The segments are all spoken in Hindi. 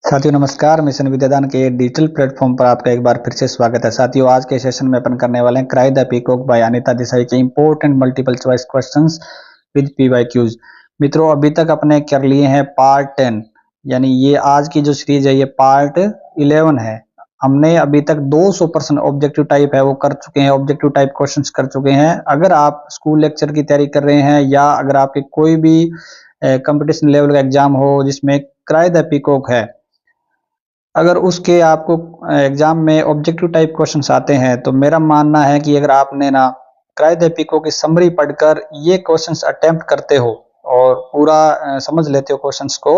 साथियों नमस्कार। मिशन विद्यादान के डिजिटल प्लेटफॉर्म पर आपका एक बार फिर से स्वागत है। साथियों आज के सेशन में अपन करने वाले हैं cry the peacock by Anita Desai के important multiple choice questions with PYQs. मित्रों अभी तक अपने कर लिए हैं पार्ट 10, यानी ये आज की जो सीरीज है ये पार्ट 11 है। हमने अभी तक 200% ऑब्जेक्टिव टाइप है वो कर चुके हैं, ऑब्जेक्टिव टाइप क्वेश्चंस कर चुके हैं। अगर आप स्कूल लेक्चर की तैयारी कर रहे हैं या अगर आपके कोई भी कंपटीशन लेवल का एग्जाम हो जिसमें क्राई द पीकॉक है, अगर उसके आपको एग्जाम में ऑब्जेक्टिव टाइप क्वेश्चंस आते हैं तो मेरा मानना है कि अगर आपने ना क्राई द पीकॉक की समरी पढ़कर ये क्वेश्चंस अटेम्प्ट करते हो और पूरा समझ लेते हो क्वेश्चंस को,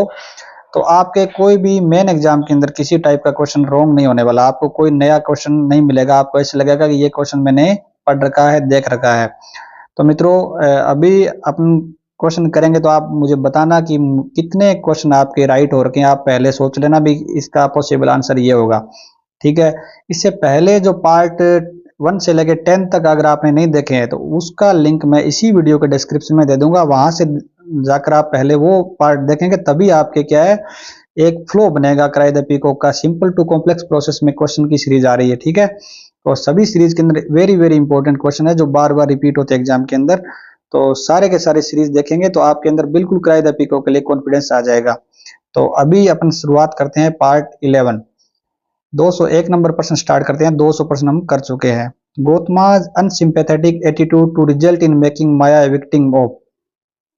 तो आपके कोई भी मेन एग्जाम के अंदर किसी टाइप का क्वेश्चन रॉन्ग नहीं होने वाला। आपको कोई नया क्वेश्चन नहीं मिलेगा, आपको ऐसे लगेगा कि ये क्वेश्चन मैंने पढ़ रखा है, देख रखा है। तो मित्रों अभी अपन क्वेश्चन करेंगे तो आप मुझे बताना कि कितने क्वेश्चन आपके राइट हो रखे हैं। आप पहले सोच लेना भी इसका पॉसिबल आंसर ये होगा, ठीक है। इससे पहले जो पार्ट 1 से लेके 10 तक अगर आपने नहीं देखे हैं तो उसका लिंक मैं इसी वीडियो के डिस्क्रिप्शन में दे दूंगा, वहां से जाकर आप पहले वो पार्ट देखेंगे, तभी आपके क्या है एक फ्लो बनेगा क्राई द पीकॉक का। सिंपल टू कॉम्प्लेक्स प्रोसेस में क्वेश्चन की सीरीज आ रही है, ठीक है। और सभी सीरीज के अंदर वेरी वेरी इंपॉर्टेंट क्वेश्चन है जो बार बार रिपीट होते हैं एग्जाम के अंदर। तो सारे के सारे सीरीज देखेंगे तो आपके अंदर बिल्कुल क्राई द पीकॉक के लिए कॉन्फिडेंस आ जाएगा। तो अभी अपन शुरुआत करते हैं पार्ट 11। 201 नंबर प्रश्न स्टार्ट करते हैं। 200 प्रश्न हम कर चुके हैं। Gautama's unsympathetic attitude to result in making Maya victim of.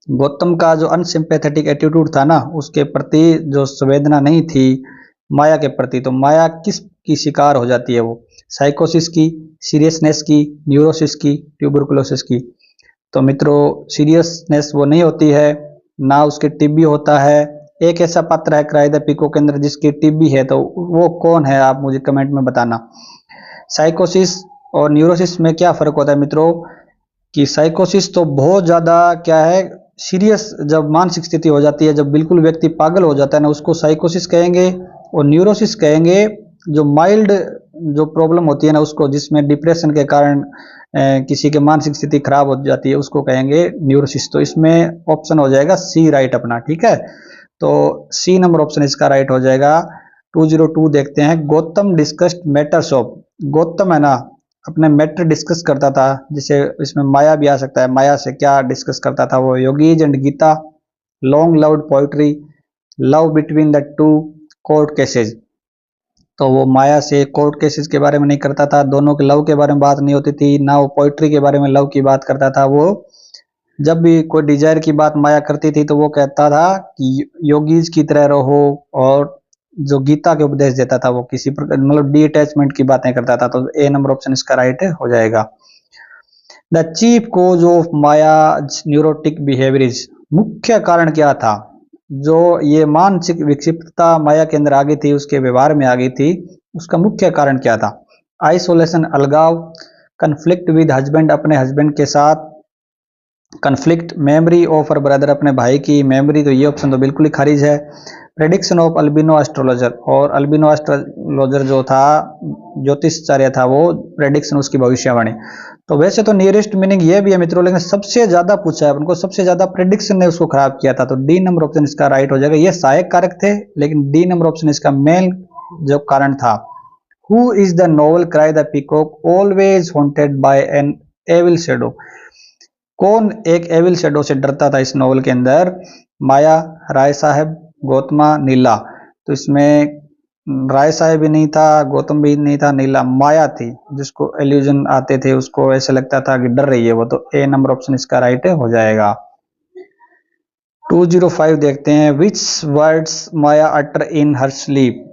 Gautam का जो अनसिंपैथेटिक एटीट्यूड था ना, उसके प्रति जो संवेदना नहीं थी माया के प्रति, तो माया किस की शिकार हो जाती है वो? साइकोसिस की, सीरियसनेस की, न्यूरोसिस की, ट्यूबरकुलोसिस की। तो मित्रों सीरियसनेस वो नहीं होती है, ना उसके टीबी होता है। एक ऐसा पात्र है क्राई द पीकॉक के अंदर जिसकी टीबी है, तो वो कौन है आप मुझे कमेंट में बताना। साइकोसिस और न्यूरोसिस में क्या फर्क होता है मित्रों कि साइकोसिस तो बहुत ज्यादा क्या है सीरियस, जब मानसिक स्थिति हो जाती है, जब बिल्कुल व्यक्ति पागल हो जाता है ना, उसको साइकोसिस कहेंगे। और न्यूरोसिस कहेंगे जो माइल्ड जो प्रॉब्लम होती है ना उसको, जिसमें डिप्रेशन के कारण किसी के मानसिक स्थिति खराब हो जाती है, उसको कहेंगे न्यूरोसिस। तो इसमें ऑप्शन हो जाएगा सी राइट अपना, ठीक है। तो सी नंबर ऑप्शन इसका राइट हो जाएगा। 202 देखते हैं। Gautam discussed matters of. Gautam है ना अपने मैटर डिस्कस करता था, जिसे इसमें माया भी आ सकता है। माया से क्या डिस्कस करता था वो? Yogis and Gita, long loved poetry, love between the two, court cases. तो वो माया से कोर्ट केसेस के बारे में नहीं करता था, दोनों के लव के बारे में बात नहीं होती थी, ना वो पोइट्री के बारे में लव की बात करता था। वो जब भी कोई डिजायर की बात माया करती थी तो वो कहता था कि योगीज की तरह रहो, और जो गीता के उपदेश देता था वो किसी प्रकार मतलब डी अटैचमेंट की बातें करता था। तो ए नंबर ऑप्शन इसका राइट हो जाएगा। The chief cause of Maya neurotic behaviours. मुख्य कारण क्या था जो ये मानसिक विक्षिप्तता माया के अंदर आ गई थी, उसके व्यवहार में आ गई थी? उसका मुख्य कारण क्या था? आइसोलेशन अलगाव, कन्फ्लिक्ट विद हस्बैंड अपने हस्बैंड के साथ, conflict memory of her brother अपने भाई की मेमोरी। तो ये ऑप्शन तो बिल्कुल ही खारिज है। प्रेडिक्शन ऑफ अल्बिनो एस्ट्रोलॉजर, और अल्बिनो एस्ट्रोलॉजर जो था ज्योतिषाचार्य था, वो प्रेडिक्शन उसकी भविष्यवाणी। तो वैसे तो नियरेस्ट मीनिंग ये भी है मित्रों, लेकिन सबसे ज्यादा पूछा है उनको, सबसे ज्यादा प्रेडिक्शन ने उसको खराब किया था। तो डी नंबर ऑप्शन इसका राइट हो जाएगा। ये सहायक कारक थे, लेकिन डी नंबर ऑप्शन इसका मेन जो कारण था। Who is the novel Cry the Peacock always haunted by an evil shadow. कौन एक एविल शैडो से डरता था इस नोवेल के अंदर? माया, राय साहब, गौतमा, नीला। तो इसमें राय साहब भी नहीं था, गौतम भी नहीं था, नीला माया थी, जिसको एल्यूजन आते थे, उसको ऐसा लगता था कि डर रही है वो। तो ए नंबर ऑप्शन इसका राइट हो जाएगा। 205 देखते हैं। विच वर्ड्स माया अटर इन हर स्लीप।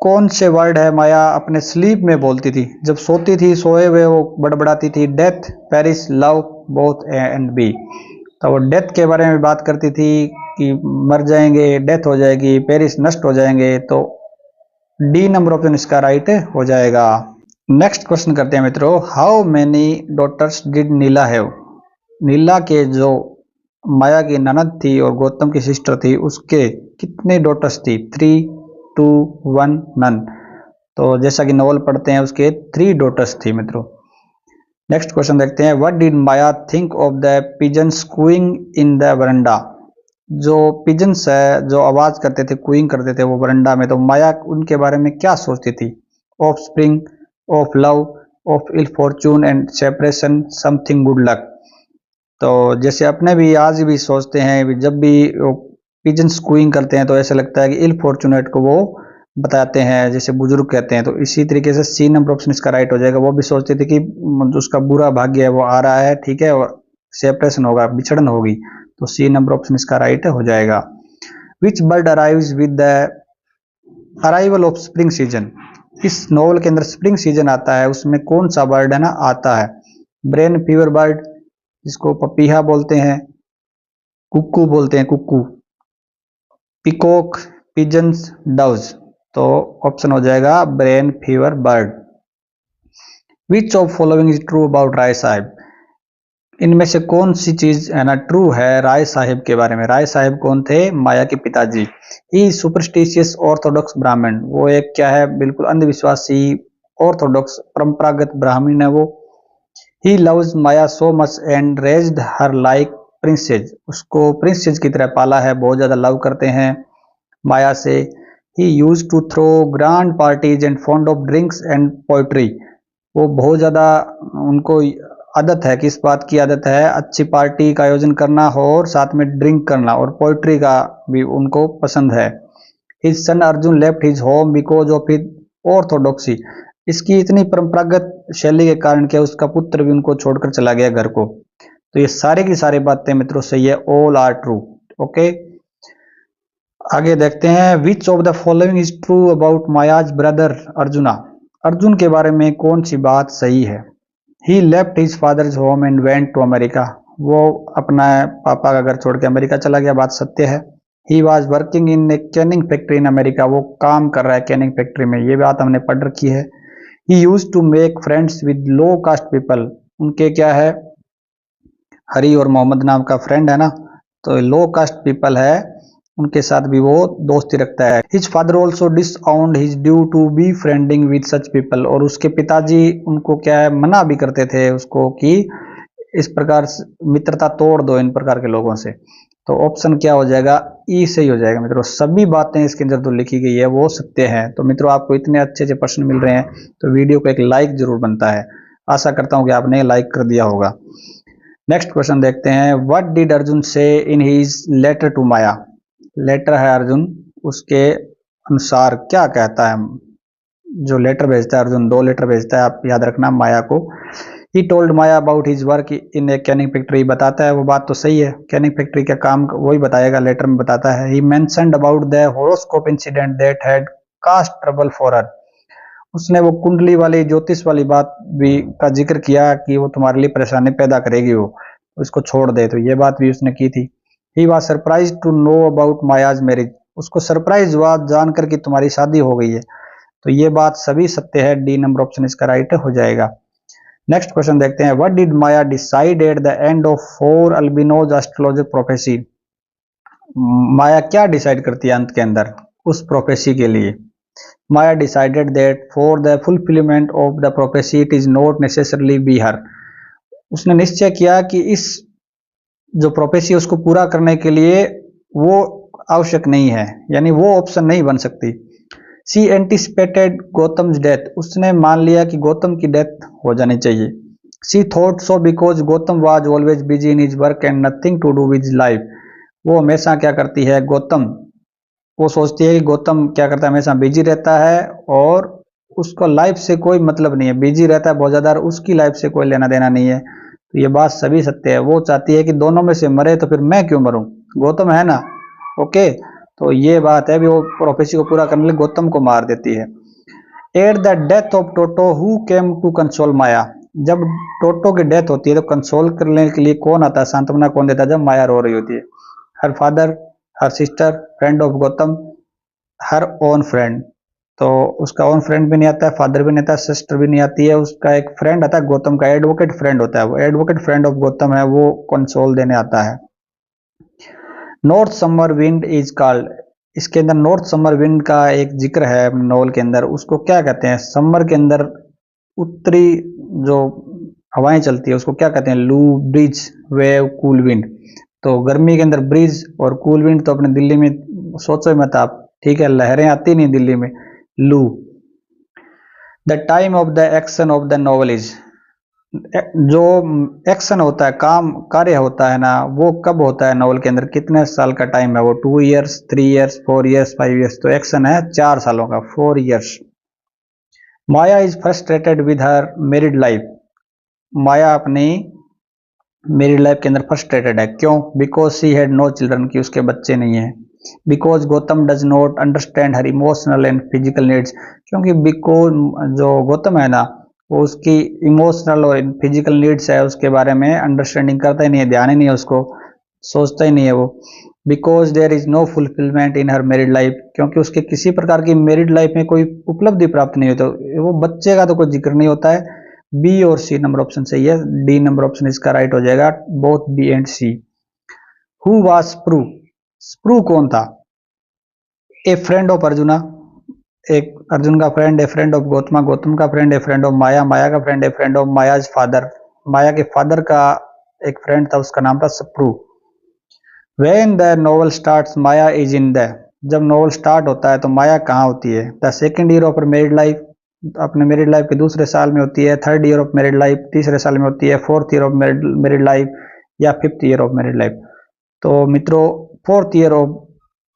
कौन से वर्ड है माया अपने स्लीप में बोलती थी, जब सोती थी, सोए हुए वो बड़बड़ाती थी? Death, Paris, love, both A and B. तो वो डेथ के बारे में बात करती थी कि मर जाएंगे, डेथ हो जाएगी, पेरिस नष्ट हो जाएंगे। तो डी नंबर ऑप्शन इसका राइट हो जाएगा। नेक्स्ट क्वेश्चन करते हैं मित्रों। How many daughters did Neela have. Neela के जो माया की ननद थी और गौतम की सिस्टर थी, उसके कितने डॉटर्स थी? 3, 2, 1, नन। तो जैसा कि नॉवल पढ़ते हैं उसके 3 डॉटर्स थी मित्रों। नेक्स्ट क्वेश्चन देखते हैं। What did Maya think of the pigeons cooing in the veranda. जो पिजन्स है जो आवाज करते थे, क्यूइंग करते थे वो बरंडा में, तो माया उनके बारे में क्या सोचती थी? Offspring, of love, of ill fortune and separation, something good luck. तो जैसे अपने भी आज भी सोचते हैं, जब भी पिजन्स क्यूइंग करते हैं तो ऐसा लगता है कि इल फॉर्चुनेट को वो बताते हैं, जैसे बुजुर्ग कहते हैं। तो इसी तरीके से सी नंबर ऑप्शन इसका राइट हो जाएगा। वो भी सोचते थे कि जो उसका बुरा भाग्य है वो आ रहा है, ठीक है, और सेपरेशन होगा, बिछड़न होगी। तो सी नंबर ऑप्शन इसका राइट हो जाएगा। Which bird arrives with the arrival of spring season? इस नॉवल के अंदर स्प्रिंग सीजन आता है, उसमें कौन सा बर्ड है ना आता है? ब्रेन फीवर बर्ड, जिसको पपीहा बोलते हैं, कुक्कू बोलते हैं, कुक्कू, पिकॉक, पिजन्स, डव्स। तो ऑप्शन हो जाएगा brain fever bird. Which of following is true about Rai Sahib? इनमें से कौन सी चीज है ना ट्रू है राय साहिब के बारे में? राय साहिब कौन थे? माया के पिताजी। ही सुपरस्टिशियस ऑर्थोडॉक्स ब्राह्मण, वो एक क्या है, बिल्कुल अंधविश्वासी ऑर्थोडॉक्स परंपरागत ब्राह्मण है वो। He loves Maya so much and raised her like princess, उसको प्रिंसेस की तरह पाला है, बहुत ज्यादा लव करते हैं माया से। He used to throw grand parties and fond of drinks and poetry, वो बहुत ज़्यादा उनको आदत है, किस बात की आदत है? अच्छी पार्टी का आयोजन करना हो और साथ में ड्रिंक करना, और पोइट्री का भी उनको पसंद है। His son Arjun left his home because of his orthodoxy, इसकी इतनी परंपरागत शैली के कारण क्या उसका पुत्र भी उनको छोड़कर चला गया घर को। तो ये सारे की सारी बातें मित्रों सही है, ऑल आर ट्रू। ओके, आगे देखते हैं। Which of the following is true about Maya's brother Arjuna? Arjun के बारे में कौन सी बात सही है? He left his father's home and went to America, वो अपना पापा का घर छोड़ के अमेरिका चला गया, बात सत्य है। He was working in A Canning factory in America, वो काम कर रहा है कैनिंग फैक्ट्री में, ये बात हमने पढ़ रखी है। He used to make friends with low caste people, उनके क्या है, हरी और मोहम्मद नाम का फ्रेंड है ना, तो लो कास्ट पीपल है, उनके साथ भी वो दोस्ती रखता है। His father also disowned his due to be friending with such people, और उसके पिताजी उनको क्या है, मना भी करते थे उसको कि इस प्रकार मित्रता तोड़ दो इन प्रकार के लोगों से। तो ऑप्शन क्या हो जाएगा? ई सही हो जाएगा मित्रों। सभी बातें इसके अंदर जो लिखी गई है वो सत्य है। तो मित्रों आपको इतने अच्छे अच्छे प्रश्न मिल रहे हैं तो वीडियो को एक लाइक जरूर बनता है। आशा करता हूं कि आपने लाइक कर दिया होगा। नेक्स्ट क्वेश्चन देखते हैं। What did Arjun say in his letter to Maya? Letter है अर्जुन, उसके अनुसार क्या कहता है? जो लेटर भेजता है अर्जुन, 2 लेटर भेजता है, आप याद रखना माया को। He told Maya about his work in A Canning factory, बताता है, वो बात तो सही है, कैनिंग फैक्ट्री का काम वही बताएगा, लेटर में बताता है। He mentioned about the horoscope incident that had cast trouble for her, उसने वो कुंडली वाली ज्योतिष वाली बात भी का जिक्र किया कि वो तुम्हारे लिए परेशानी पैदा करेगी, वो उसको छोड़ दे, तो ये बात भी उसने की थी। He was surprise to know about Maya's marriage, उसको सरप्राइज हुआ जानकर कि तुम्हारी शादी हो गई है। तो ये बात सभी सत्य है, डी नंबर ऑप्शन इसका राइट हो जाएगा। नेक्स्ट क्वेश्चन देखते हैं। What did Maya decide at the end of 4 albinos astrologer prophecy? Maya क्या डिसाइड करती है अंत के अंदर उस प्रोफेसी के लिए? Maya decided that for the fulfilment of the prophecy it is not necessarily be her, उसने निश्चय किया कि इस जो प्रोफेसी उसको पूरा करने के लिए वो आवश्यक नहीं है, यानी वो ऑप्शन नहीं बन सकती। सी एंटिसिपेटेड गौतम्स डेथ, उसने मान लिया कि गौतम की डेथ हो जानी चाहिए। She thought so because Gautam was always busy in his work and nothing to do with life, वो हमेशा क्या करती है गौतम, वो सोचती है कि गौतम क्या करता है, हमेशा बिजी रहता है और उसको लाइफ से कोई मतलब नहीं है, बिजी रहता है बहुत ज्यादा और उसकी लाइफ से कोई लेना देना नहीं है। तो ये बात सभी सत्य है, वो चाहती है कि दोनों में से मरे तो फिर मैं क्यों मरूं, गौतम है ना। ओके, तो ये बात है भी, वो प्रोफेसी को पूरा करने के लिए गौतम को मार देती है। At the death of Toto who came to console Maya, जब टोटो की डेथ होती है तो कंसोल करने के लिए कौन आता है, सांत्वना कौन देता है जब माया रो रही होती है? Her father, her sister, friend of Gautam, her own friend. तो उसका ओन फ्रेंड भी नहीं आता है, फादर भी नहीं आता, सिस्टर भी नहीं आती है, उसका एक फ्रेंड आता है गौतम का, एडवोकेट फ्रेंड होता है, वो एडवोकेट फ्रेंड ऑफ गौतम है, वो कंसोल देने आता है। North summer wind is called, इसके अंदर नॉर्थ समर विंड का एक जिक्र है नॉवल के अंदर, उसको क्या कहते हैं? समर के अंदर उत्तरी जो हवाएं चलती है उसको क्या कहते हैं? लू, ब्रिज, वेव, कूल विंड। तो गर्मी के अंदर ब्रीज और कूल विंड तो अपने दिल्ली में सोचो मत आप, ठीक है, लहरें आती नहीं दिल्ली में, लू। The time of the action of the novel is, जो एक्शन होता है, काम कार्य होता है ना, वो कब होता है नॉवल के अंदर, कितने साल का टाइम है वो, 2 ईयर्स, 3 ईयर्स, 4 ईयर्स, 5 ईयर्स। तो एक्शन है 4 सालों का, 4 years. Maya is frustrated with her married life, Maya अपनी मैरिड लाइफ के अंदर फ्रस्ट्रेटेड है, क्यों? Because she had no children, की उसके बच्चे नहीं है। Because Gautam does not understand her emotional and physical needs, क्योंकि बिकॉज जो गौतम है ना, वो उसकी इमोशनल और फिजिकल नीड्स है उसके बारे में अंडरस्टैंडिंग करता ही नहीं है, ध्यान ही नहीं है उसको, सोचता ही नहीं है वो। Because there is no fulfilment in her married life, क्योंकि उसके किसी प्रकार की मैरिड लाइफ में कोई उपलब्धि प्राप्त नहीं होती, तो वो बच्चे का तो कोई जिक्र नहीं होता है। बी और सी नंबर ऑप्शन सही है, डी नंबर ऑप्शन इसका राइट हो जाएगा, both B and C. Who was Sprue, Sprue कौन था? ए फ्रेंड ऑफ अर्जुना, एक अर्जुन का friend, a friend of Gautama, Gautam का friend, a friend of Maya, Maya का friend, a friend of Maya's father, Maya के फादर का एक फ्रेंड था, उसका नाम था Sprue. When the novel starts Maya is in the, जब नोवेल स्टार्ट होता है तो माया कहाँ होती है? The second year of married life, अपने मैरिड लाइफ के दूसरे साल में होती है, third year of married life तीसरे साल में होती है, fourth year of married life या fifth year of married life. तो मित्रों fourth year of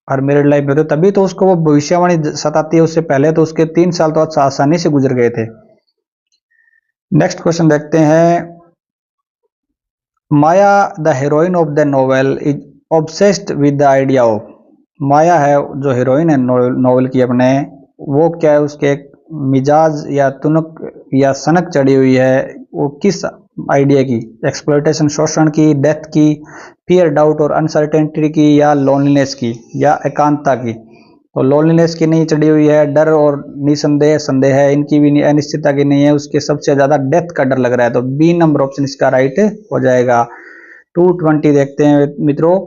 her married life में होते, तभी तो उसको वो भविष्यवाणी सताती है, उससे पहले तो उसके 3 साल तो आसानी से गुजर गए थे। नेक्स्ट क्वेश्चन देखते हैं। Maya the heroine of the novel is obsessed with the idea of, Maya है जो हीरोइन है नोवेल की अपने, वो क्या है, उसके एक मिजाज या तुनक या सनक चढ़ी हुई है, वो किस आइडिया की? एक्सप्लॉयटेशन, शोषण की, डेथ की, फियर, डाउट और अनसर्टेनिटी की, या लोनलीनेस की, या एकांतता की? तो लोनलीनेस की नहीं चढ़ी हुई है, डर और निसंदेह संदेह है, इनकी भी अनिश्चितता की नहीं है, उसके सबसे ज्यादा डेथ का डर लग रहा है, तो बी नंबर ऑप्शन इसका राइट हो जाएगा। 220 देखते हैं मित्रों।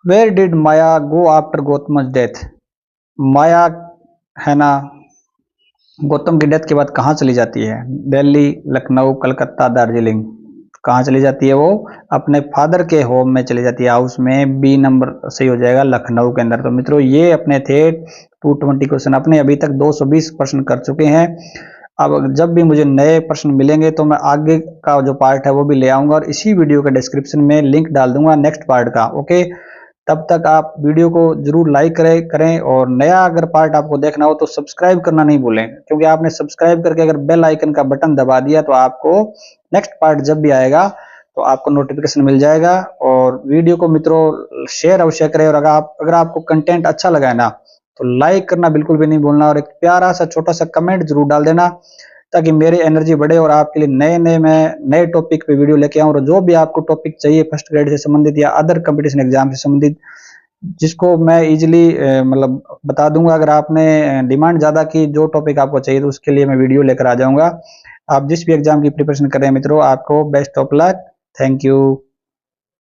Where did Maya go after Gautam death, Maya है ना गौतम की डेथ के बाद कहाँ चली जाती है? दिल्ली, लखनऊ, कलकत्ता, दार्जिलिंग, कहाँ चली जाती है वो? अपने फादर के होम में चली जाती है, हाउस में। बी नंबर सही हो जाएगा, लखनऊ के अंदर। तो मित्रों ये अपने थे 220 क्वेश्चन, अपने अभी तक 220 प्रश्न कर चुके हैं। अब जब भी मुझे नए प्रश्न मिलेंगे तो मैं आगे का जो पार्ट है वो भी ले आऊंगा, और इसी वीडियो के डिस्क्रिप्शन में लिंक डाल दूंगा नेक्स्ट पार्ट का। ओके, तब तक आप वीडियो को जरूर लाइक करें और नया अगर पार्ट आपको देखना हो तो सब्सक्राइब करना नहीं भूलें, क्योंकि आपने सब्सक्राइब करके अगर बेल आइकन का बटन दबा दिया तो आपको नेक्स्ट पार्ट जब भी आएगा तो आपको नोटिफिकेशन मिल जाएगा। और वीडियो को मित्रों शेयर अवश्य करें, और अगर आपको कंटेंट अच्छा लगा है ना तो लाइक करना बिल्कुल भी नहीं भूलना, और एक प्यारा सा छोटा सा कमेंट जरूर डाल देना, ताकि मेरी एनर्जी बढ़े और आपके लिए नए टॉपिक पे वीडियो लेके आऊं। और जो भी आपको टॉपिक चाहिए फर्स्ट ग्रेड से संबंधित या अदर कंपटीशन एग्जाम से संबंधित, जिसको मैं इजीली मतलब बता दूंगा, अगर आपने डिमांड ज्यादा की जो टॉपिक आपको चाहिए तो उसके लिए मैं वीडियो लेकर आ जाऊंगा। आप जिस भी एग्जाम की प्रिपरेशन कर रहे हैं मित्रों, आपको best of luck. Thank you.